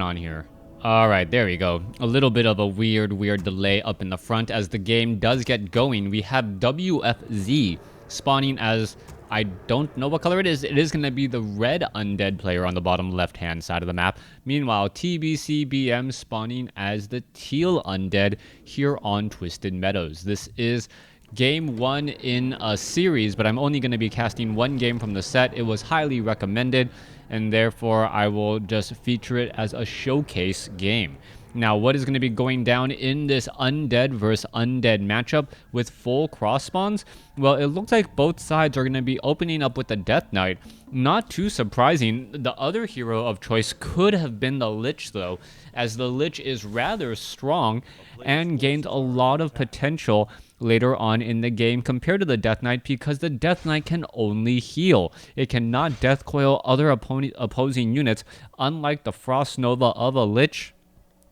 on here. All right, there we go. A little bit of a weird delay up in the front as the game does get going. We have WFZ spawning as, I don't know what color it is. It is going to be the red undead player on the bottom left-hand side of the map. Meanwhile, TBCBM spawning as the teal undead here on Twisted Meadows. This is game 1 in a series, but I'm only going to be casting one game from the set. It was highly recommended, and therefore I will just feature it as a showcase game. Now, what is going to be going down in this Undead versus Undead matchup with full cross spawns? Well, it looks like both sides are going to be opening up with the Death Knight. Not too surprising. The other hero of choice could have been the Lich, though, as the Lich is rather strong and gained a lot of potential later on in the game compared to the Death Knight, because the Death Knight can only heal. It cannot death coil other opposing units, unlike the Frost Nova of a Lich,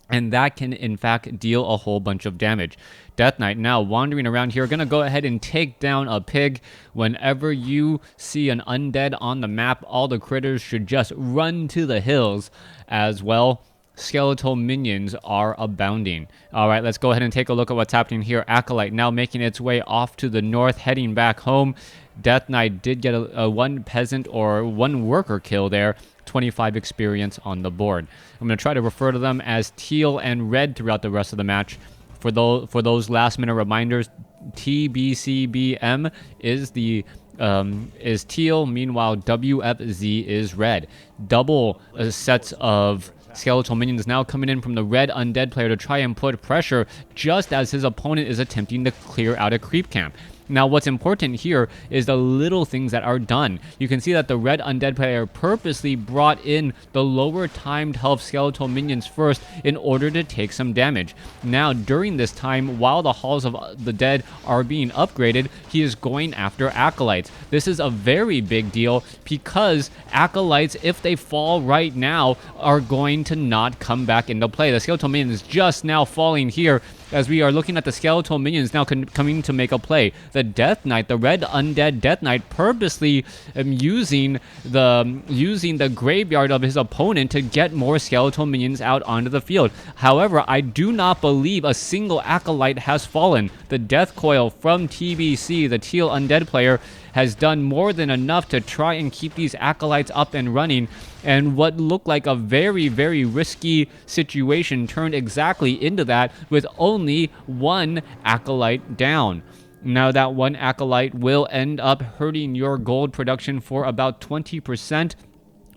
and that can in fact deal a whole bunch of damage. Death Knight now wandering around here, gonna go ahead and take down a pig. Whenever you see an undead on the map, all the critters should just run to the hills as well. Skeletal minions are abounding. All right, let's go ahead and take a look at what's happening here. Acolyte now making its way off to the north, heading back home. Death Knight did get a one peasant or one worker kill there. 25 experience on the board. I'm going to try to refer to them as teal and red throughout the rest of the match. For those last minute reminders, TBCBM is teal, meanwhile WFZ is red. Double sets of skeletal minions now coming in from the red undead player to try and put pressure just as his opponent is attempting to clear out a creep camp. Now, what's important here is the little things that are done. You can see that the red undead player purposely brought in the lower timed health skeletal minions first in order to take some damage. Now, during this time, while the halls of the dead are being upgraded, he is going after acolytes. This is a very big deal because acolytes, if they fall right now, are going to not come back into play. The skeletal minion is just now falling here, as we are looking at the skeletal minions now coming to make a play. The Death Knight, the red undead Death Knight, purposely using the graveyard of his opponent to get more skeletal minions out onto the field. However, I do not believe a single acolyte has fallen. The death coil from TBC, the teal undead player, has done more than enough to try and keep these acolytes up and running, and what looked like a very, very risky situation turned exactly into that with only one acolyte down. Now, that one acolyte will end up hurting your gold production for about 20%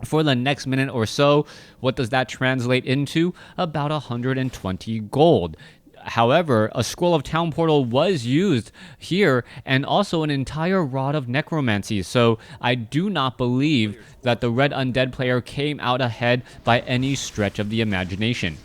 for the next minute or so. What does that translate into? About 120 gold. However, a scroll of town portal was used here, and also an entire rod of necromancy, so I do not believe that the red undead player came out ahead by any stretch of the imagination.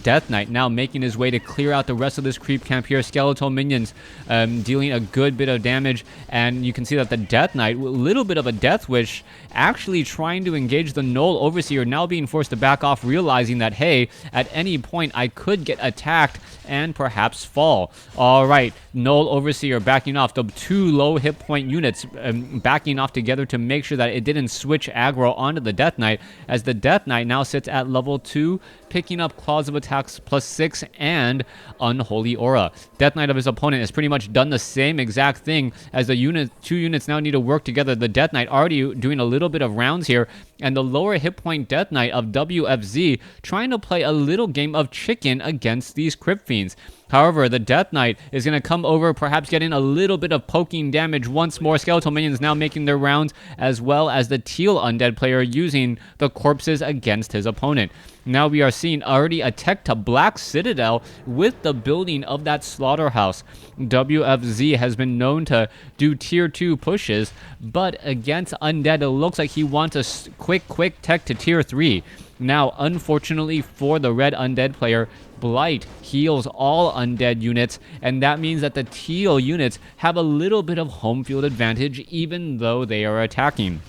Death Knight now making his way to clear out the rest of this creep camp here. Skeletal minions dealing a good bit of damage, and you can see that the Death Knight, a little bit of a death wish, actually trying to engage the Null Overseer, now being forced to back off, realizing that, hey, at any point I could get attacked and perhaps fall. All right, Null Overseer backing off. The two low hit point units backing off together to make sure that it didn't switch aggro onto the Death Knight, as the Death Knight now sits at level 2, picking up Claws of Attacks +6 and Unholy Aura. Death Knight of his opponent has pretty much done the same exact thing, as the two units now need to work together. The Death Knight already doing a little bit of rounds here, and the lower hit point Death Knight of WFZ trying to play a little game of chicken against these Crypt Fiends. However, the Death Knight is going to come over, perhaps getting a little bit of poking damage once more. Skeletal minions now making their rounds, as well as the teal undead player using the corpses against his opponent. Now we are seeing already a tech to Black Citadel with the building of that slaughterhouse. WFZ has been known to do tier 2 pushes, but against Undead, it looks like he wants a quick tech to tier 3. Now, unfortunately for the red undead player, Blight heals all undead units, and that means that the teal units have a little bit of home field advantage even though they are attacking.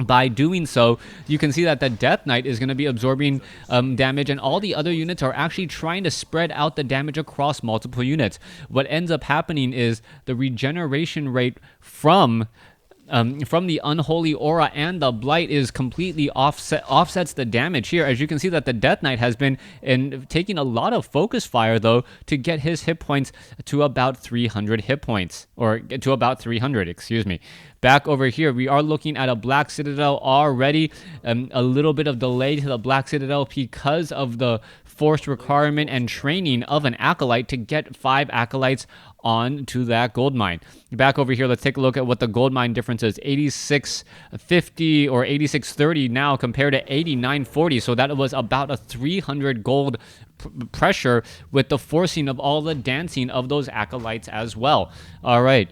By doing so, you can see that the Death Knight is going to be absorbing damage, and all the other units are actually trying to spread out the damage across multiple units. What ends up happening is the regeneration rate from from the Unholy Aura, and the Blight is completely offsets the damage here. As you can see that the Death Knight has been taking a lot of focus fire, though, to get his hit points to about 300 hit points, or to about 300, excuse me. Back over here, we are looking at a Black Citadel already. A little bit of delay to the Black Citadel because of the forced requirement and training of an Acolyte to get 5 Acolytes onto that gold mine. Back over here, let's take a look at what the gold mine difference is. 8650 or 8630 now compared to 8940. So that was about a 300 gold pressure with the forcing of all the dancing of those Acolytes as well. All right,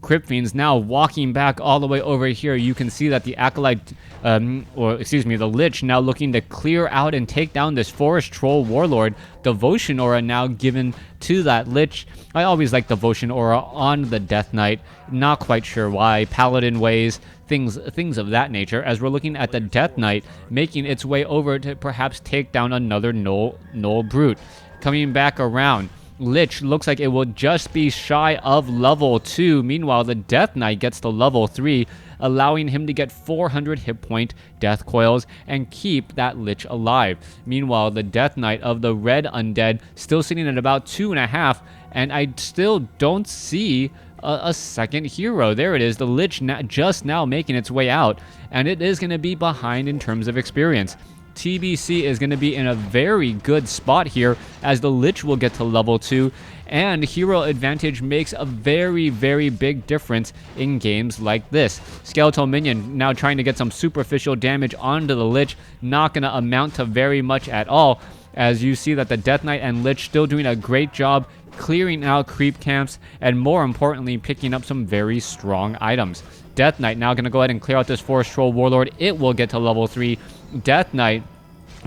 Crypt Fiends now walking back all the way over here. You can see that the Acolyte, the Lich now looking to clear out and take down this Forest Troll Warlord. Devotion Aura now given to that Lich. I always like Devotion Aura on the Death Knight. Not quite sure why. Paladin ways, things of that nature, as we're looking at the Death Knight making its way over to perhaps take down another Null Brute. Coming back around, Lich looks like it will just be shy of level 2. Meanwhile, the Death Knight gets to level 3, allowing him to get 400 hit point death coils and keep that Lich alive. Meanwhile, the Death Knight of the Red Undead still sitting at about 2.5, and I still don't see a second hero. There it is, the Lich just now making its way out, and it is going to be behind in terms of experience. TBC is going to be in a very good spot here, as the Lich will get to level 2, and hero advantage makes a very, very big difference in games like this. Skeletal Minion now trying to get some superficial damage onto the Lich, not going to amount to very much at all, as you see that the Death Knight and Lich still doing a great job clearing out creep camps, and more importantly, picking up some very strong items. Death Knight now going to go ahead and clear out this Forest Troll Warlord. It will get to level 3. Death Knight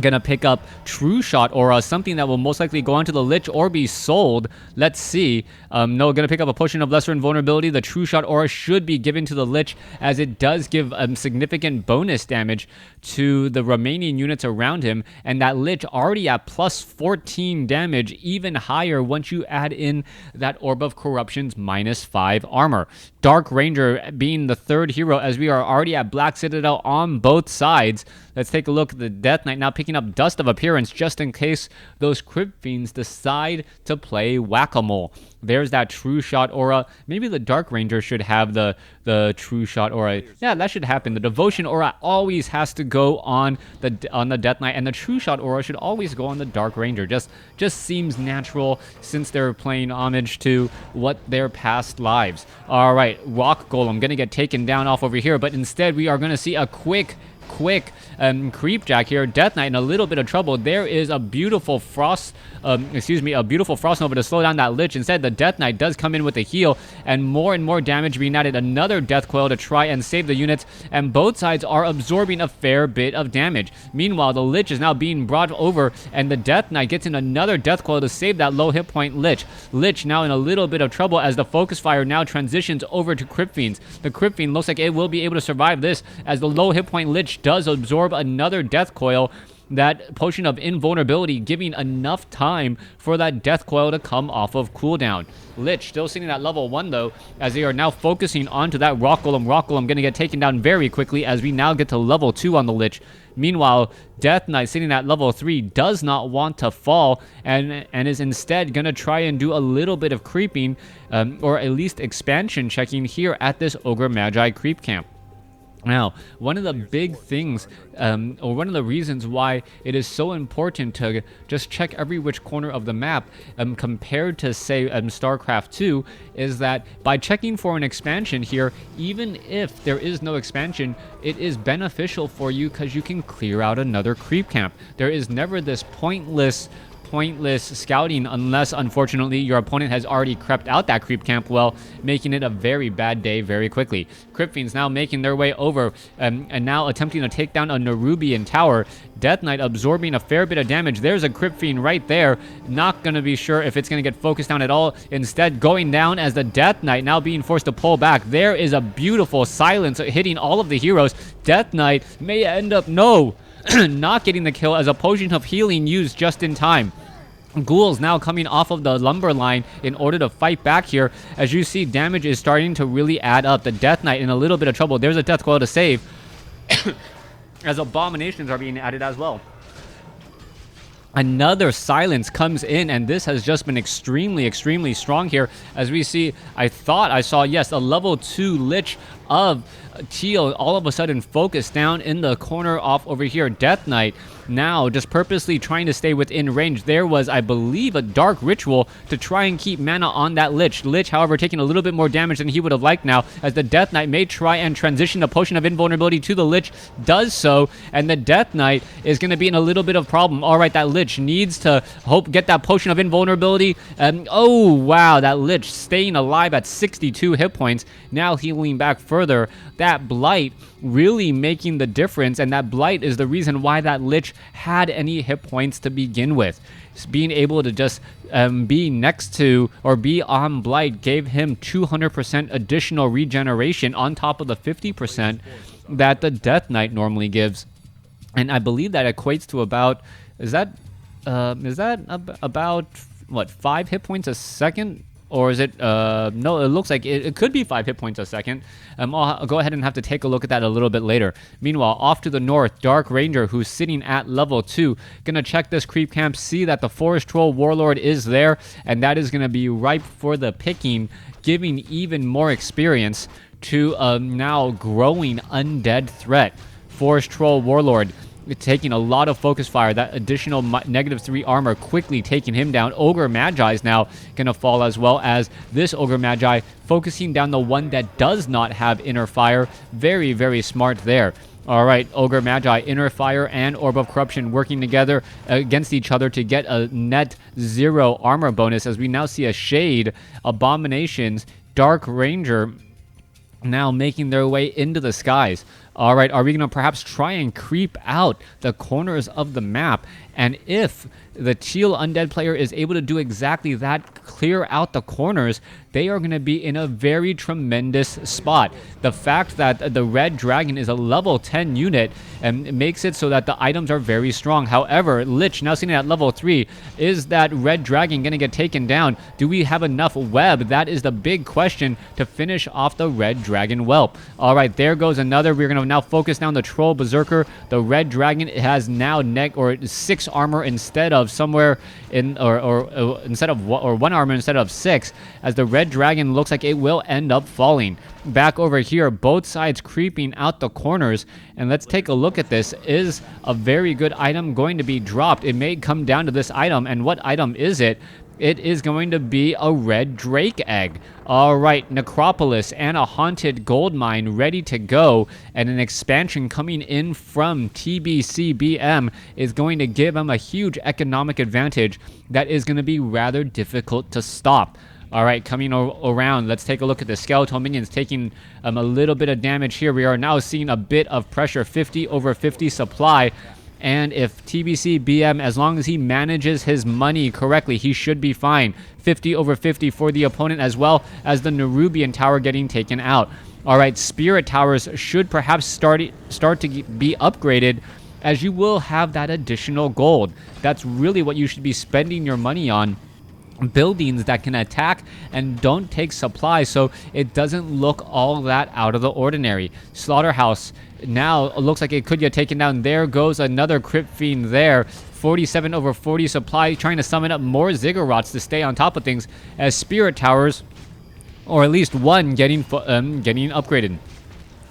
gonna pick up True Shot Aura, something that will most likely go onto the Lich or be sold. Let's see. No, gonna pick up a Potion of Lesser Invulnerability. The True Shot Aura should be given to the Lich, as it does give significant bonus damage to the remaining units around him, and that Lich already at plus 14 damage, even higher once you add in that Orb of Corruption's minus 5 armor. Dark Ranger being the third hero, as we are already at Black Citadel on both sides. Let's take a look at the Death Knight now picking up Dust of Appearance, just in case those Crypt Fiends decide to play Whack-A-Mole. There's that True Shot Aura. Maybe the Dark Ranger should have the True Shot Aura. Yeah, that should happen. The Devotion Aura always has to go on the Death Knight, and the True Shot Aura should always go on the Dark Ranger. Just seems natural, since they're playing homage to what their past lives. All right, Rock Golem gonna get taken down off over here, but instead we are gonna see a quick Creepjack here. Death Knight in a little bit of trouble. There is a beautiful Frost Nova to slow down that Lich. Instead, the Death Knight does come in with a heal, and more damage being added. Another Death Coil to try and save the units, and both sides are absorbing a fair bit of damage. Meanwhile, the Lich is now being brought over, and the Death Knight gets in another Death Coil to save that low hit point Lich. Lich now in a little bit of trouble, as the Focus Fire now transitions over to Crypt Fiends. The Crypt Fiend looks like it will be able to survive this, as the low hit point Lich does absorb another Death Coil. That Potion of Invulnerability giving enough time for that Death Coil to come off of cooldown. Lich still sitting at level 1 though, as they are now focusing onto that Rock Golem. Rock Golem going to get taken down very quickly, as we now get to level 2 on the Lich. Meanwhile, Death Knight sitting at level 3 does not want to fall, and is instead going to try and do a little bit of creeping, or at least expansion checking here at this Ogre Magi creep camp. Now, one of the big things, or one of the reasons why it is so important to just check every which corner of the map, compared to, say, StarCraft 2, is that by checking for an expansion here, even if there is no expansion, it is beneficial for you, because you can clear out another creep camp. There is never this pointless scouting, unless unfortunately your opponent has already crept out that creep camp well, making it a very bad day very quickly. Crypt Fiends now making their way over, and now attempting to take down a Nerubian tower. Death Knight absorbing a fair bit of damage. There's a Crypt Fiend right there. Not going to be sure if it's going to get focused down at all. Instead going down, as the Death Knight now being forced to pull back. There is a beautiful silence hitting all of the heroes. Death Knight may end up, not getting the kill, as a Potion of Healing used just in time. Ghouls now coming off of the lumber line in order to fight back here. As you see, damage is starting to really add up. The Death Knight in a little bit of trouble. There's a Death Coil to save as abominations are being added as well. Another silence comes in, and this has just been extremely strong here. As we see, I thought I saw, yes, a level 2 Lich of Teal all of a sudden focused down in the corner off over here. Death Knight now just purposely trying to stay within range. There was, I believe, a Dark Ritual to try and keep mana on that Lich. Lich, however, taking a little bit more damage than he would have liked now, as the Death Knight may try and transition the Potion of Invulnerability to the Lich, does so, and the Death Knight is going to be in a little bit of problem. All right, that Lich needs to get that Potion of Invulnerability, and oh, wow, that Lich staying alive at 62 hit points, now healing back further. That Blight really making the difference, and that Blight is the reason why that Lich had any hit points to begin with. Being able to just be next to or be on Blight gave him 200% additional regeneration on top of the 50% that the Death Knight normally gives. And I believe that equates to about, is that about, what, 5 hit points a second? Or is it, no, it looks like it could be 5 hit points a second. I'll go ahead and have to take a look at that a little bit later. Meanwhile, off to the north, Dark Ranger, who's sitting at level 2, gonna check this creep camp, see that the Forest Troll Warlord is there, and that is gonna be ripe for the picking, giving even more experience to a now growing undead threat. Forest Troll Warlord taking a lot of focus fire. That additional -3 armor quickly taking him down. Ogre Magi is now going to fall, as well as this Ogre Magi focusing down the one that does not have inner fire. Very smart there. All right, Ogre Magi, Inner Fire, and Orb of Corruption working together against each other to get a net 0 armor bonus, as we now see a Shade, Abominations, Dark Ranger now making their way into the skies. All right, are we going to perhaps try and creep out the corners of the map? And if the Teal Undead player is able to do exactly that, clear out the corners, they are going to be in a very tremendous spot. The fact that the Red Dragon is a level 10 unit and makes it so that the items are very strong. However, Lich now sitting at level 3, is that Red Dragon going to get taken down? Do we have enough web? That is the big question to finish off the Red Dragon whelp. All right, there goes another. We're going to now focus down the Troll Berserker. The Red Dragon has now 6 armor instead of somewhere in instead of one armor instead of 6, as the Red Dragon looks like it will end up falling. Back over here, both sides creeping out the corners, and let's take a look at this. Is a very good item going to be dropped? It may come down to this item, and what item is it? It is going to be a red drake egg. All right, Necropolis and a haunted gold mine ready to go, and an expansion coming in from TBCBM is going to give them a huge economic advantage that is going to be rather difficult to stop. All right, coming around, let's take a look at the skeletal minions taking a little bit of damage here. We are now seeing a bit of pressure, 50 over 50 supply. And if TBC BM, as long as he manages his money correctly, he should be fine. 50 over 50 for the opponent, as well as the Nerubian Tower getting taken out. All right, Spirit Towers should perhaps start to be upgraded, as you will have that additional gold. That's really what you should be spending your money on. Buildings that can attack and don't take supplies, so it doesn't look all that out of the ordinary. Slaughterhouse now looks like it could get taken down. There goes another Crypt Fiend there. 47 over 40 supply, trying to summon up more Ziggurats to stay on top of things, as Spirit Towers, or at least one, getting upgraded.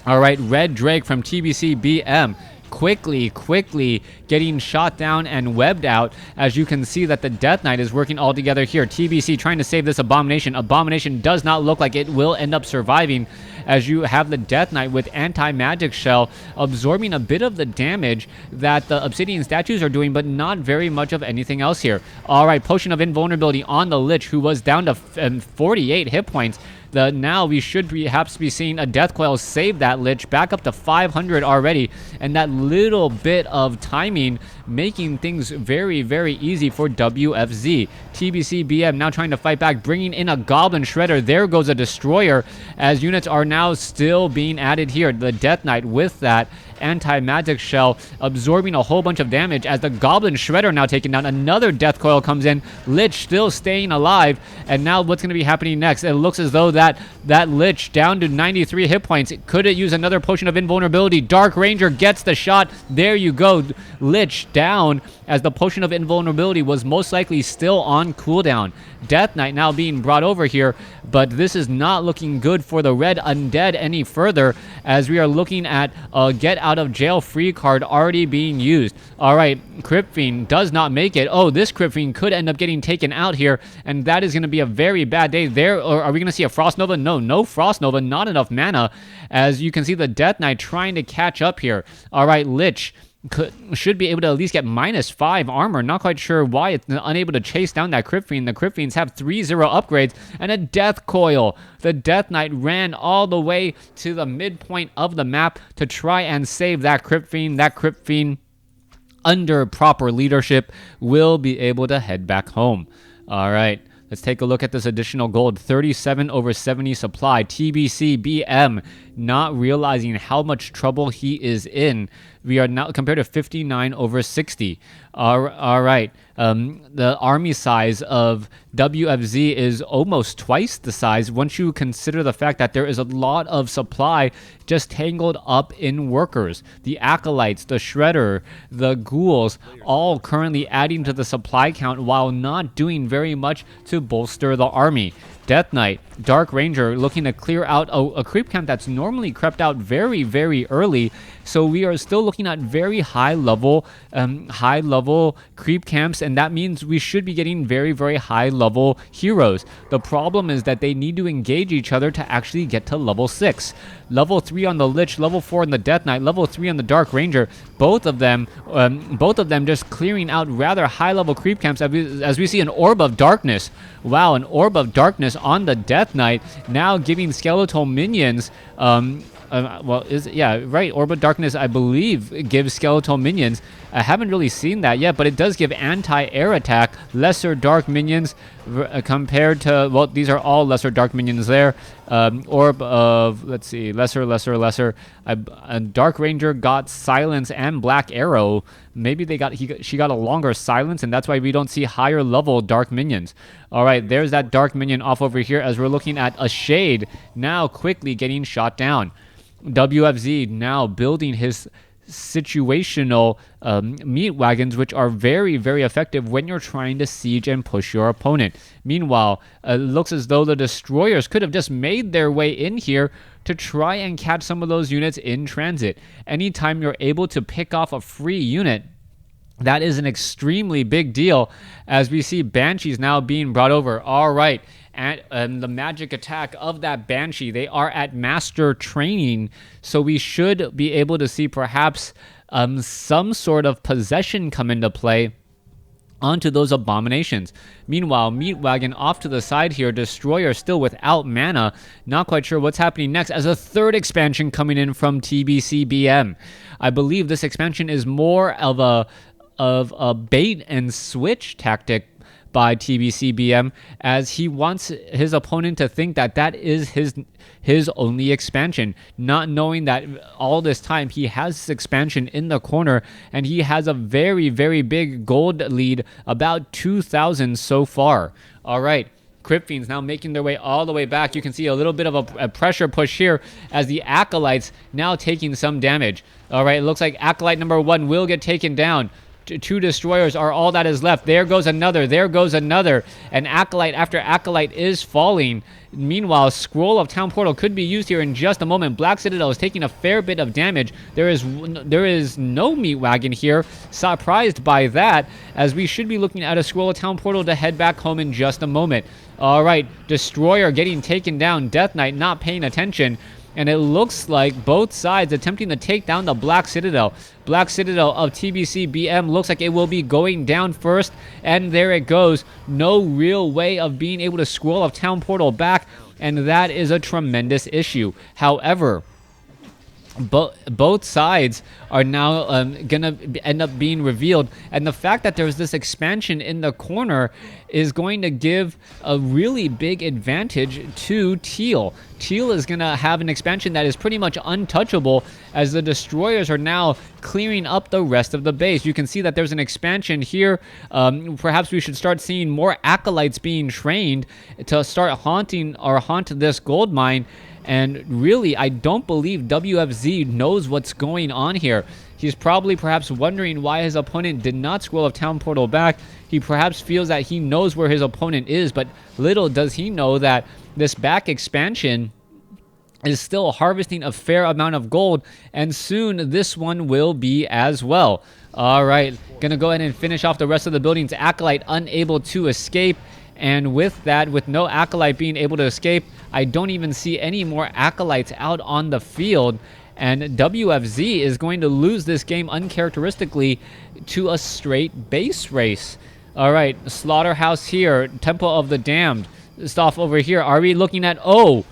All right, Red Drake from TBC BM quickly getting shot down and webbed out, as you can see that the Death Knight is working all together here. TBC trying to save this Abomination. Abomination does not look like it will end up surviving, as you have the Death Knight with Anti-Magic Shell absorbing a bit of the damage that the Obsidian statues are doing, but not very much of anything else here. All right, Potion of Invulnerability on the Lich, who was down to 48 hit points. Now we should perhaps be seeing a Death Coil save that Lich back up to 500 already, and that little bit of timing making things very easy for WFZ. TBC BM now trying to fight back, bringing in a Goblin Shredder. There goes a Destroyer, as units are now still being added here. The Death Knight with that, anti-magic shell, absorbing a whole bunch of damage as the Goblin Shredder now taken down. Another Death Coil comes in. Lich still staying alive, and now what's going to be happening next? It looks as though that Lich down to 93 hit points. Could it use another potion of invulnerability? Dark Ranger gets the shot. There you go. Lich down, as the potion of invulnerability was most likely still on cooldown. Death Knight now being brought over here, but this is not looking good for the red Undead any further, as we are looking at a get out of jail free card already being used. All right, Crypt Fiend does not make it. Oh, this Crypt Fiend could end up getting taken out here, and that is going to be a very bad day there. Or are we going to see a Frost Nova? No Frost Nova, not enough mana, as you can see the Death Knight trying to catch up here. All right, Lich should be able to at least get -5 armor. Not quite sure why it's unable to chase down that Crypt Fiend. The Crypt Fiends have 3-0 upgrades and a Death Coil. The Death Knight ran all the way to the midpoint of the map to try and save that Crypt Fiend. That Crypt Fiend, under proper leadership, will be able to head back home. All right. Let's take a look at this additional gold. 37 over 70 supply. TBC BM not realizing how much trouble he is in. We are now compared to 59 over 60. All right. The army size of WFZ is almost twice the size once you consider the fact that there is a lot of supply just tangled up in workers. The Acolytes, the Shredder, the Ghouls, all currently adding to the supply count while not doing very much to bolster the army. Death Knight, Dark Ranger looking to clear out a creep camp that's normally crept out very, very early. So we are still looking at very high level creep camps, and that means we should be getting very, very high level heroes. The problem is that they need to engage each other to actually get to level 6. Level 3 on the Lich, level 4 on the Death Knight, level 3 on the Dark Ranger. Both of them just clearing out rather high level creep camps as we see an Orb of Darkness. Wow, an Orb of Darkness on the Death Knight, now giving skeletal minions Orb of Darkness, I believe, gives skeletal minions. I haven't really seen that yet, but it does give anti-air attack, lesser dark minions compared to, well, these are all lesser dark minions there. Orb of, let's see, lesser. Dark Ranger got silence and black arrow. Maybe she got a longer silence, and that's why we don't see higher level dark minions. All right, there's that dark minion off over here as we're looking at a Shade now quickly getting shot down. WFZ now building his situational meat wagons, which are very, very effective when you're trying to siege and push your opponent. Meanwhile, it looks as though the destroyers could have just made their way in here to try and catch some of those units in transit. Anytime you're able to pick off a free unit, that is an extremely big deal, as we see Banshees now being brought over. All right. And the magic attack of that Banshee, they are at master training, so we should be able to see perhaps some sort of possession come into play onto those abominations. Meanwhile, Meat Wagon off to the side here. Destroyer still without mana. Not quite sure what's happening next, as a third expansion coming in from TBCBM. I believe this expansion is more of a bait and switch tactic by TBCBM, as he wants his opponent to think that that is his only expansion, not knowing that all this time he has this expansion in the corner, and he has a very, very big gold lead, about 2,000 so far. All right. Crypt Fiends now making their way all the way back. You can see a little bit of a pressure push here as the Acolytes now taking some damage. All right, it looks like Acolyte number 1 will get taken down. 2 destroyers are all that is left. There goes another. And Acolyte after Acolyte is falling. Meanwhile, Scroll of Town Portal could be used here in just a moment. Black Citadel is taking a fair bit of damage. There is no Meat Wagon here. Surprised by that, as we should be looking at a Scroll of Town Portal to head back home in just a moment. All right, Destroyer getting taken down. Death Knight not paying attention. And it looks like both sides attempting to take down the Black Citadel. Black Citadel of TBCBM looks like it will be going down first. And there it goes. No real way of being able to Scroll of Town Portal back. And that is a tremendous issue. However, both sides are now gonna end up being revealed, and the fact that there's this expansion in the corner is going to give a really big advantage to Teal. Teal is gonna have an expansion that is pretty much untouchable, as the destroyers are now clearing up the rest of the base. You can see that there's an expansion here. Perhaps we should start seeing more acolytes being trained to start haunting or haunt this gold mine. And really, I don't believe WFZ knows what's going on here. He's probably perhaps wondering why his opponent did not Scroll of Town Portal back. He perhaps feels that he knows where his opponent is, but little does he know that this back expansion is still harvesting a fair amount of gold, and soon this one will be as well. All right, gonna go ahead and finish off the rest of the buildings. Acolyte unable to escape. And with that, with no Acolyte being able to escape, I don't even see any more Acolytes out on the field. And WFZ is going to lose this game uncharacteristically to a straight base race. All right, Slaughterhouse here, Temple of the Damned. Stuff over here. Are we looking at... Oh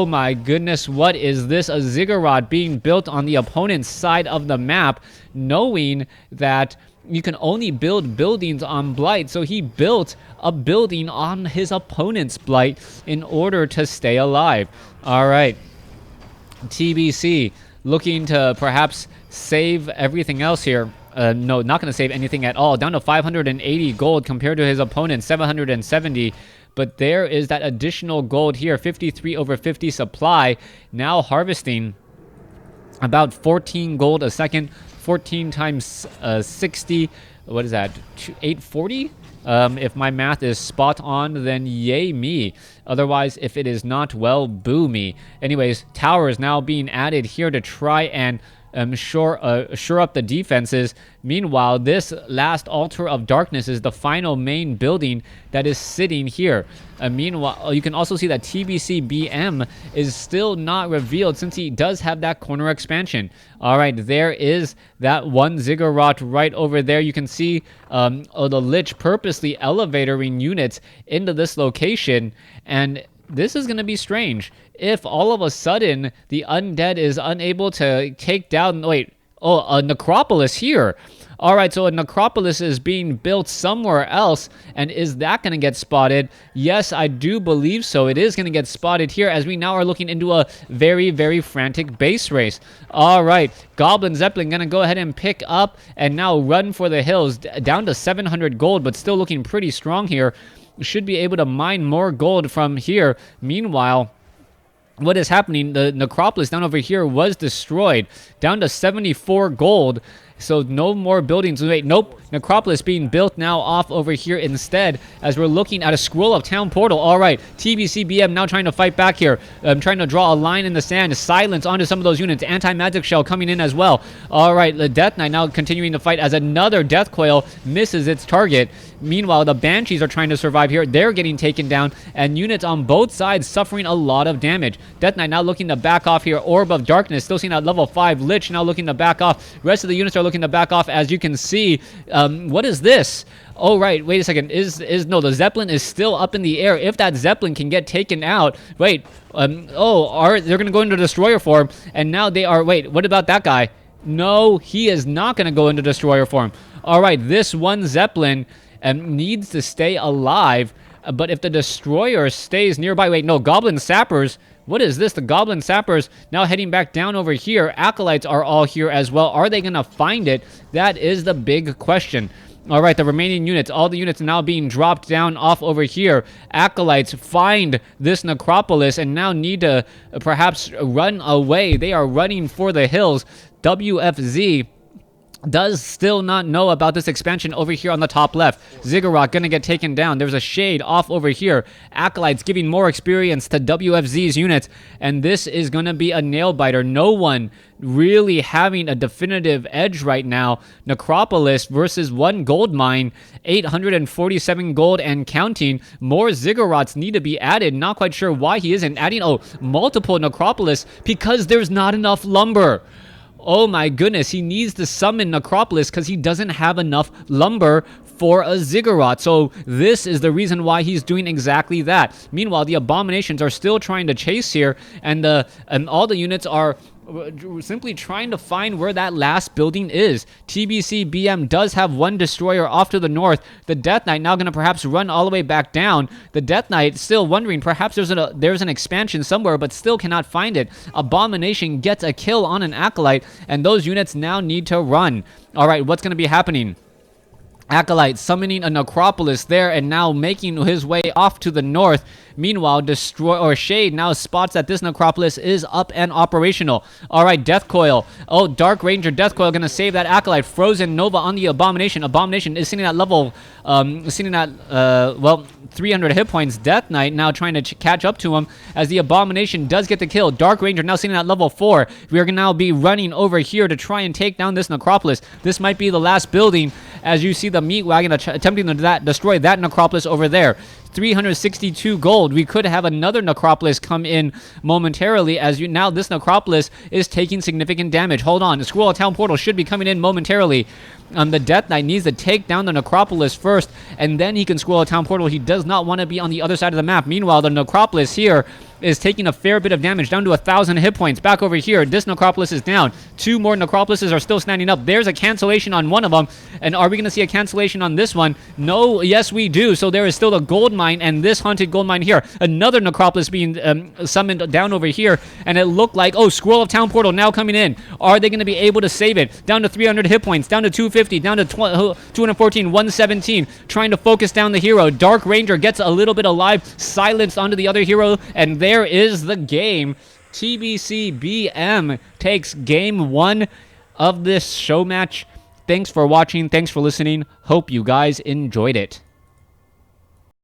my goodness, what is this? A Ziggurat being built on the opponent's side of the map, knowing that you can only build buildings on Blight. So he built a building on his opponent's Blight in order to stay alive. All right. TBC looking to perhaps save everything else here. No, not going to save anything at all. Down to 580 gold compared to his opponent, 770. But there is that additional gold here, 53 over 50 supply. Now harvesting about 14 gold a second. 14 times 60, what is that, 840? If my math is spot on, then yay me. Otherwise, if it is not, well, boo me. Anyways, towers now being added here to try and shore up the defenses. Meanwhile, this last Altar of Darkness is the final main building that is sitting here. Meanwhile, you can also see that TBC BM is still not revealed, since he does have that corner expansion. All right, there is that one Ziggurat right over there. You can see the Lich purposely elevatoring units into this location, and this is going to be strange. If all of a sudden the Undead is unable to take down... Wait, a Necropolis here. All right, so a Necropolis is being built somewhere else, and is that going to get spotted? Yes, I do believe so. It is going to get spotted here, as we now are looking into a very, very frantic base race. All right, Goblin Zeppelin going to go ahead and pick up and now run for the hills, down to 700 gold, but still looking pretty strong here. Should be able to mine more gold from here. Meanwhile, what is happening? The Necropolis down over here was destroyed, down to 74 gold. So no more buildings. Wait, nope. Necropolis being built now off over here instead, as we're looking at a Scroll of Town Portal. All right, TBCBM now trying to fight back here. Trying to draw a line in the sand. Silence onto some of those units. Anti-magic shell coming in as well. All right, the Death Knight now continuing to fight, as another Death Coil misses its target. Meanwhile, the Banshees are trying to survive here. They're getting taken down, and units on both sides suffering a lot of damage. Death Knight now looking to back off here. Orb of Darkness still seeing that level 5. Lich now looking to back off. Rest of the units are looking to back off, as you can see. What is this? Oh, right. Wait a second. No, the Zeppelin is still up in the air. If that Zeppelin can get taken out. Wait. They're going to go into Destroyer form. And now they are... Wait, what about that guy? No, he is not going to go into Destroyer form. All right. This one Zeppelin needs to stay alive. But if the Destroyer stays nearby... Wait, no. Goblin Sappers... What is this? The Goblin Sappers now heading back down over here. Acolytes are all here as well. Are they going to find it? That is the big question. All right, the remaining units, all the units now being dropped down off over here. Acolytes find this Necropolis and now need to perhaps run away. They are running for the hills. WFZ does still not know about this expansion over here on the top left. Ziggurat gonna get taken down. There's a Shade off over here. Acolytes giving more experience to WFZ's units, and this is gonna be a nail-biter. No one really having a definitive edge right now. Necropolis versus one gold mine, 847 gold and counting. More Ziggurats need to be added. Not quite sure why he isn't adding multiple Necropolis, because there's not enough lumber. Oh my goodness, he needs to summon Necropolis because he doesn't have enough lumber for a Ziggurat. So this is the reason why he's doing exactly that. Meanwhile, the Abominations are still trying to chase here, and all the units are simply trying to find where that last building is. TBC BM does have one destroyer off to the north. The Death Knight now going to perhaps run all the way back down. The Death Knight still wondering, perhaps there's an expansion somewhere, but still cannot find it. Abomination gets a kill on an Acolyte, and those units now need to run. All right, what's going to be happening? Acolyte summoning a Necropolis there and now making his way off to the north. Meanwhile, Shade now spots that this Necropolis is up and operational. All right, Death Coil. Oh, Dark Ranger Death Coil going to save that Acolyte. Frozen Nova on the Abomination. Abomination is sitting at level, 300 hit points. Death Knight now trying to catch up to him as the Abomination does get the kill. Dark Ranger now sitting at level 4. We are going to now be running over here to try and take down this Necropolis. This might be the last building as you see the Meat Wagon attempting to destroy that Necropolis over there. 362 gold. We could have another Necropolis come in momentarily as now this Necropolis is taking significant damage. Hold on. The Squirrel Town Portal should be coming in momentarily. The Death Knight needs to take down the Necropolis first, and then he can Squirrel Town Portal. He does not want to be on the other side of the map. Meanwhile, the Necropolis here is taking a fair bit of damage, down to 1,000 hit points. Back over here, this Necropolis is down. 2 more Necropolises are still standing up. There's a cancellation on one of them, and are we going to see a cancellation on this one? No, yes we do. So there is still a gold mine, and this haunted gold mine here. Another Necropolis being summoned down over here, and it looked like, oh, Squirrel of Town Portal now coming in. Are they going to be able to save it? Down to 300 hit points, down to 250, down to 214, 117, trying to focus down the hero. Dark Ranger gets a little bit alive, silenced onto the other hero, and there is the game. TBC BM takes game 1 of this show match. Thanks for watching. Thanks for listening. Hope you guys enjoyed it.